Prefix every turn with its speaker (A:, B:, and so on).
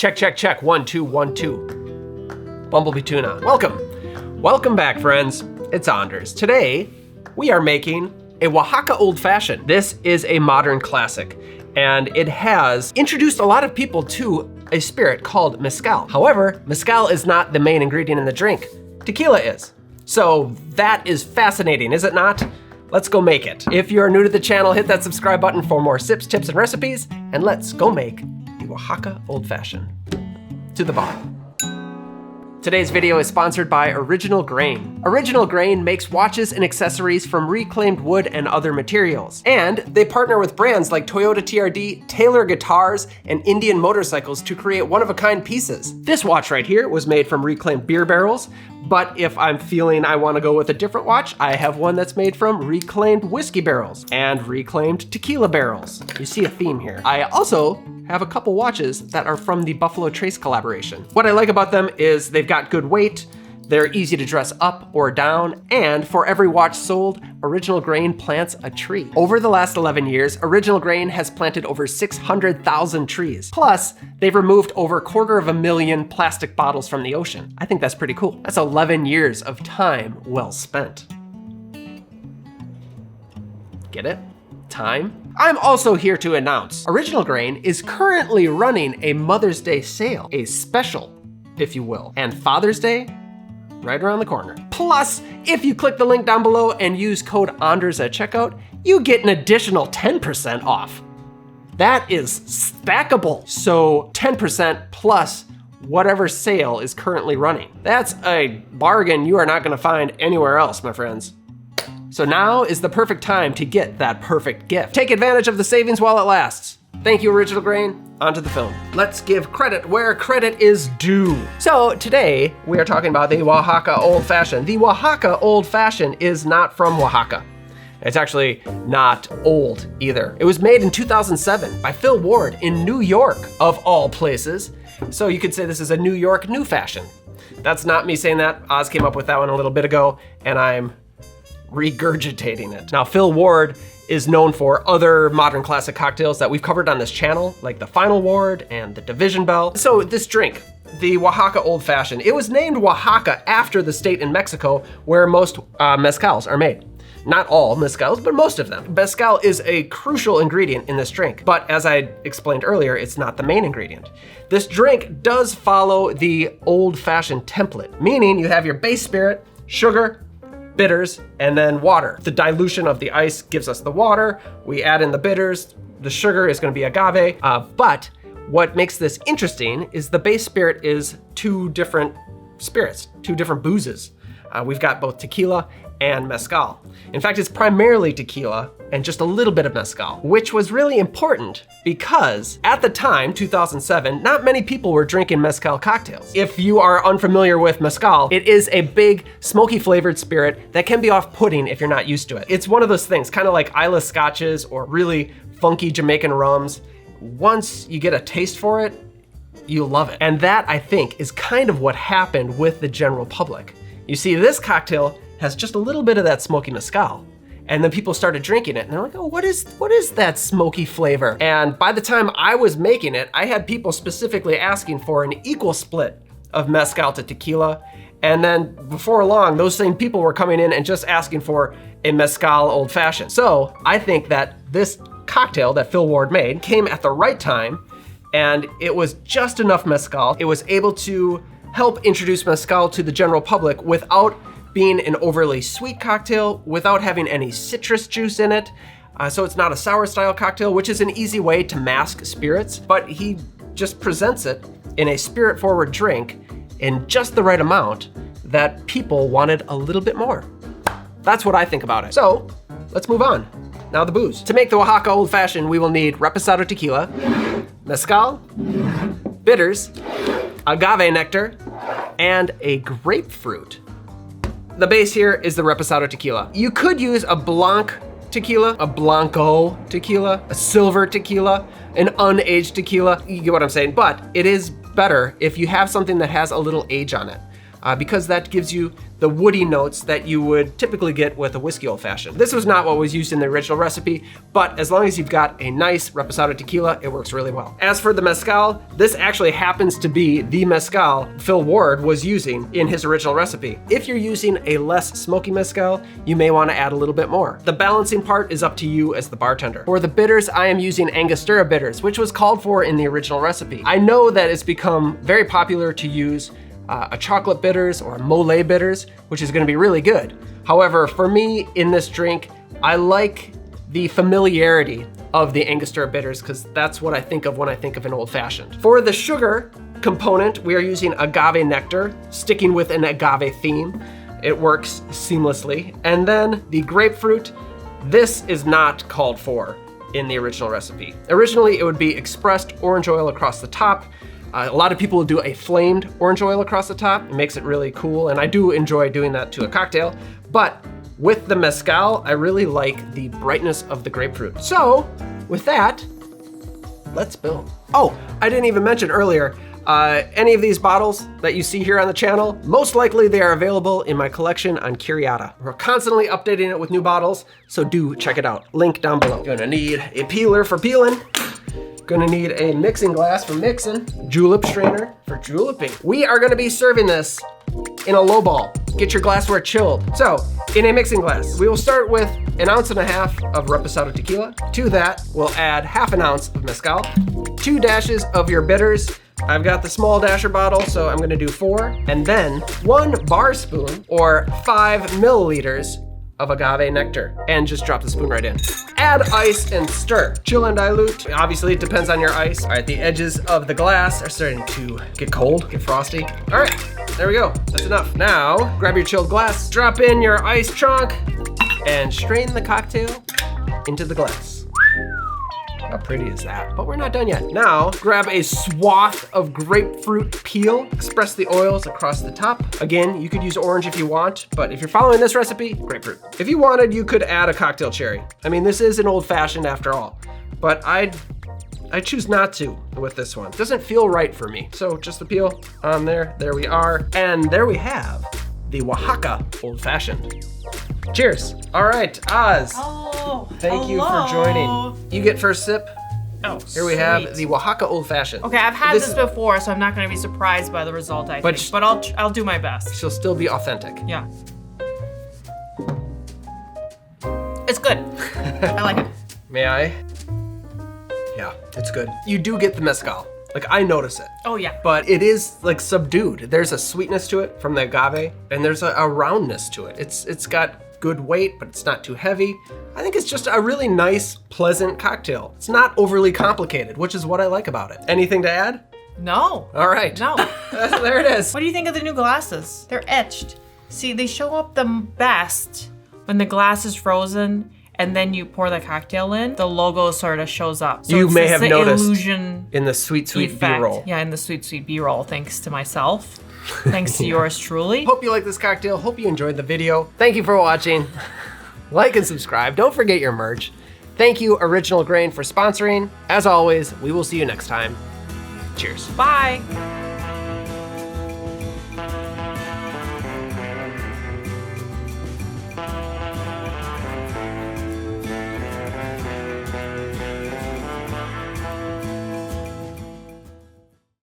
A: Check, check, check. 1, 2, 1, 2. Bumblebee tuna. Welcome. Welcome back, friends. It's Anders. Today, we are making a Oaxaca Old Fashioned. This is a modern classic, and it has introduced a lot of people to a spirit called Mezcal. However, Mezcal is not the main ingredient in the drink. Tequila is. So that is fascinating, is it not? Let's go make it. If you're new to the channel, hit that subscribe button for more sips, tips, and recipes, and let's go make the Oaxaca Old Fashioned. To the bottom. Today's video is sponsored by Original Grain. Original Grain makes watches and accessories from reclaimed wood and other materials. And they partner with brands like Toyota TRD, Taylor Guitars, and Indian Motorcycles to create one-of-a-kind pieces. This watch right here was made from reclaimed beer barrels, but if I'm feeling I want to go with a different watch, I have one that's made from reclaimed whiskey barrels and reclaimed tequila barrels. You see a theme here. I also have a couple watches that are from the Buffalo Trace collaboration. What I like about them is they've got good weight, they're easy to dress up or down, and for every watch sold, Original Grain plants a tree. Over the last 11 years, Original Grain has planted over 600,000 trees. Plus, they've removed over 250,000 plastic bottles from the ocean. I think that's pretty cool. That's 11 years of time well spent. Get it? Time? I'm also here to announce Original Grain is currently running a Mother's Day sale, a special, if you will, and Father's Day, right around the corner. Plus, if you click the link down below and use code Anders at checkout, you get an additional 10% off. That is stackable. So 10% plus whatever sale is currently running. That's a bargain you are not gonna find anywhere else, my friends. So now is the perfect time to get that perfect gift. Take advantage of the savings while it lasts. Thank you, Original Grain. On to the film. Let's give credit where credit is due. So today we are talking about the Oaxaca Old Fashioned. The Oaxaca Old Fashioned is not from Oaxaca. It's actually not old either. It was made in 2007 by Phil Ward in New York, of all places. So you could say this is a New York new fashion. That's not me saying that. Oz came up with that one a little bit ago, and I'm regurgitating it. Now, Phil Ward is known for other modern classic cocktails that we've covered on this channel, like the Final Ward and the Division Bell. So this drink, the Oaxaca Old Fashioned, it was named Oaxaca after the state in Mexico where most mezcals are made. Not all mezcals, but most of them. Mezcal is a crucial ingredient in this drink, but as I explained earlier, it's not the main ingredient. This drink does follow the old-fashioned template, meaning you have your base spirit, sugar, bitters, and then water. The dilution of the ice gives us the water. We add in the bitters. The sugar is gonna be agave. But what makes this interesting is the base spirit is two different spirits, two different boozes. We've got both tequila and mezcal. In fact, it's primarily tequila and just a little bit of mezcal, which was really important because at the time, 2007, not many people were drinking mezcal cocktails. If you are unfamiliar with mezcal, it is a big smoky flavored spirit that can be off-putting if you're not used to it. It's one of those things, kind of like Isla scotches or really funky Jamaican rums. Once you get a taste for it, you love it. And that, I think, is kind of what happened with the general public. You see, this cocktail has just a little bit of that smoky mezcal. And then people started drinking it and they're like, oh, what is that smoky flavor? And by the time I was making it, I had people specifically asking for an equal split of mezcal to tequila. And then before long, those same people were coming in and just asking for a mezcal old fashioned. So I think that this cocktail that Phil Ward made came at the right time, and it was just enough mezcal. It was able to help introduce mezcal to the general public without being an overly sweet cocktail, without having any citrus juice in it. So it's not a sour style cocktail, which is an easy way to mask spirits, but he just presents it in a spirit forward drink in just the right amount that people wanted a little bit more. That's what I think about it. So let's move on. Now the booze. To make the Oaxaca Old Fashioned, we will need Reposado tequila, mezcal, bitters, agave nectar, and a grapefruit. The base here is the Reposado tequila. You could use a Blanc tequila, a Blanco tequila, a silver tequila, an unaged tequila. You get what I'm saying? But it is better if you have something that has a little age on it. because that gives you the woody notes that you would typically get with a whiskey old fashioned. This was not what was used in the original recipe, but as long as you've got a nice Reposado tequila, it works really well. As for the mezcal, this actually happens to be the mezcal Phil Ward was using in his original recipe. If you're using a less smoky mezcal, you may want to add a little bit more. The balancing part is up to you as the bartender. For the bitters, I am using Angostura Bitters, which was called for in the original recipe. I know that it's become very popular to use a chocolate bitters or a mole bitters, which is gonna be really good. However, for me in this drink, I like the familiarity of the Angostura bitters because that's what I think of when I think of an old fashioned. For the sugar component, we are using agave nectar, sticking with an agave theme. It works seamlessly. And then the grapefruit, this is not called for in the original recipe. Originally, it would be expressed orange oil across the top. A lot of people will do a flamed orange oil across the top. It makes it really cool, and I do enjoy doing that to a cocktail. But with the mezcal, I really like the brightness of the grapefruit. So with that, let's build. Oh, I didn't even mention earlier, any of these bottles that you see here on the channel, most likely they are available in my collection on Carey. We're constantly updating it with new bottles, so do check it out. Link down below. Gonna need a peeler for peeling. Gonna need a mixing glass for mixing, julep strainer for juleping. We are gonna be serving this in a low ball. Get your glassware chilled. So, in a mixing glass, we will start with 1.5 ounces of Reposado tequila. To that, we'll add 1/2 ounce of mezcal, 2 dashes of your bitters. I've got the small dasher bottle, so I'm gonna do 4, and then 1 bar spoon or 5 milliliters of agave nectar, and just drop the spoon right in. Add ice and stir. Chill and dilute. Obviously, it depends on your ice. All right, the edges of the glass are starting to get cold, get frosty. All right, there we go. That's enough. Now, grab your chilled glass, drop in your ice chunk, and strain the cocktail into the glass. How pretty is that? But we're not done yet. Now, grab a swath of grapefruit peel, express the oils across the top. Again, you could use orange if you want, but if you're following this recipe, grapefruit. If you wanted, you could add a cocktail cherry. I mean, this is an old fashioned after all, but I choose not to with this one. It doesn't feel right for me. So just the peel on there, there we are. And there we have the Oaxaca Old Fashioned. Cheers. All right, Oz.
B: Oh,
A: thank you for joining. You get first sip.
B: Oh,
A: Here we have the Oaxaca Old Fashioned.
B: Okay, I've had this before, so I'm not gonna be surprised by the result, I think. But I'll do my best.
A: She'll still be authentic.
B: Yeah. It's good. I like it.
A: May I? Yeah, it's good. You do get the mezcal. Like, I notice it.
B: Oh yeah.
A: But it is like subdued. There's a sweetness to it from the agave, and there's a roundness to it. It's got good weight, but it's not too heavy. I think it's just a really nice, pleasant cocktail. It's not overly complicated, which is what I like about it. Anything to add?
B: No.
A: All right.
B: No.
A: There it is.
B: What do you think of the new glasses? They're etched. See, they show up the best when the glass is frozen and then you pour the cocktail in. The logo sort of shows up. So
A: you may have noticed
B: illusion
A: in the sweet
B: effect.
A: B-roll.
B: Yeah, in the sweet B-roll, thanks to myself. Thanks to yours truly.
A: Hope you like this cocktail. Hope you enjoyed the video. Thank you for watching. Like and subscribe. Don't forget your merch. Thank you, Original Grain, for sponsoring. As always, we will see you next time. Cheers.
B: Bye.